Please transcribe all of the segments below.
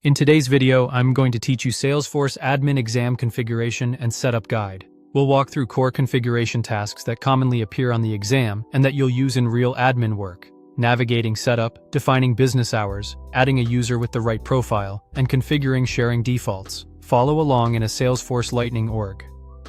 In today's video, I'm going to teach you Salesforce Admin Exam Configuration and Setup Guide. We'll walk through core configuration tasks that commonly appear on the exam and that you'll use in real admin work. Navigating setup, defining business hours, adding a user with the right profile, and configuring sharing defaults. Follow along in a Salesforce Lightning org.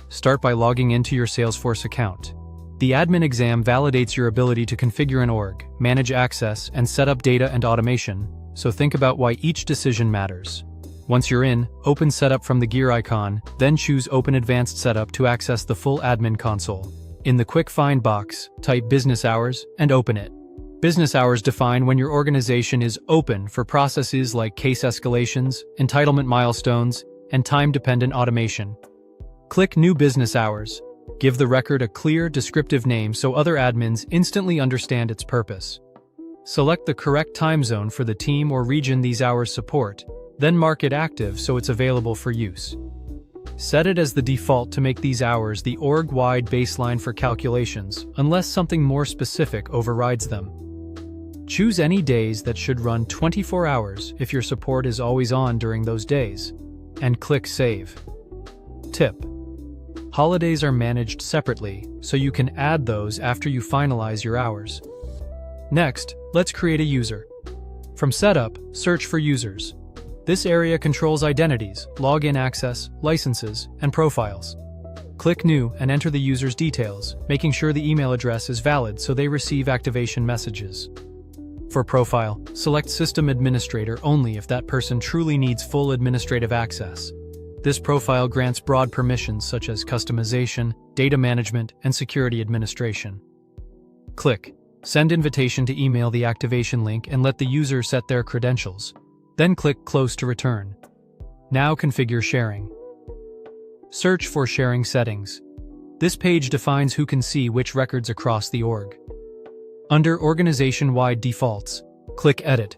Start by logging into your Salesforce account. The admin exam validates your ability to configure an org, manage access, and set up data and automation, so think about why each decision matters. Once you're in, open Setup from the gear icon, then choose Open Advanced Setup to access the full admin console. In the Quick Find box, type Business Hours and open it. Business hours define when your organization is open for processes like case escalations, entitlement milestones, and time-dependent automation. Click New Business Hours. Give the record a clear, descriptive name so other admins instantly understand its purpose. Select the correct time zone for the team or region these hours support, then mark it active so it's available for use. Set it as the default to make these hours the org-wide baseline for calculations, unless something more specific overrides them. Choose any days that should run 24 hours if your support is always on during those days, and click Save. Tip: holidays are managed separately, so you can add those after you finalize your hours. Next, let's create a user. From Setup, search for Users. This area controls identities, login access, licenses, and profiles. Click New and enter the user's details, making sure the email address is valid so they receive activation messages. For Profile, select System Administrator only if that person truly needs full administrative access. This profile grants broad permissions such as customization, data management, and security administration. Click Send Invitation to email the activation link and let the user set their credentials. Then click Close to return. Now configure sharing. Search for sharing settings. This page defines who can see which records across the org. Under Organization-Wide Defaults, click Edit.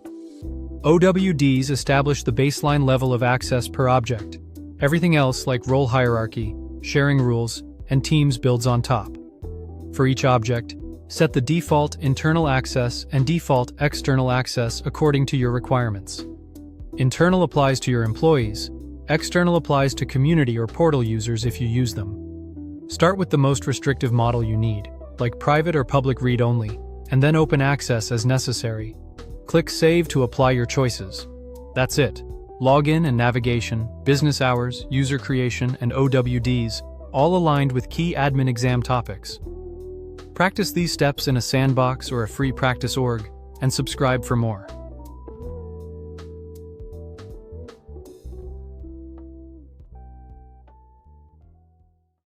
OWDs establish the baseline level of access per object. Everything else, like role hierarchy, sharing rules, and teams, builds on top. For each object, set the default internal access and default external access according to your requirements. Internal applies to your employees, external applies to community or portal users if you use them. Start with the most restrictive model you need, like private or public read-only, and then open access as necessary. Click Save to apply your choices. That's it. Login and navigation, business hours, user creation, and OWDs, all aligned with key admin exam topics. Practice these steps in a sandbox or a free practice org, and subscribe for more.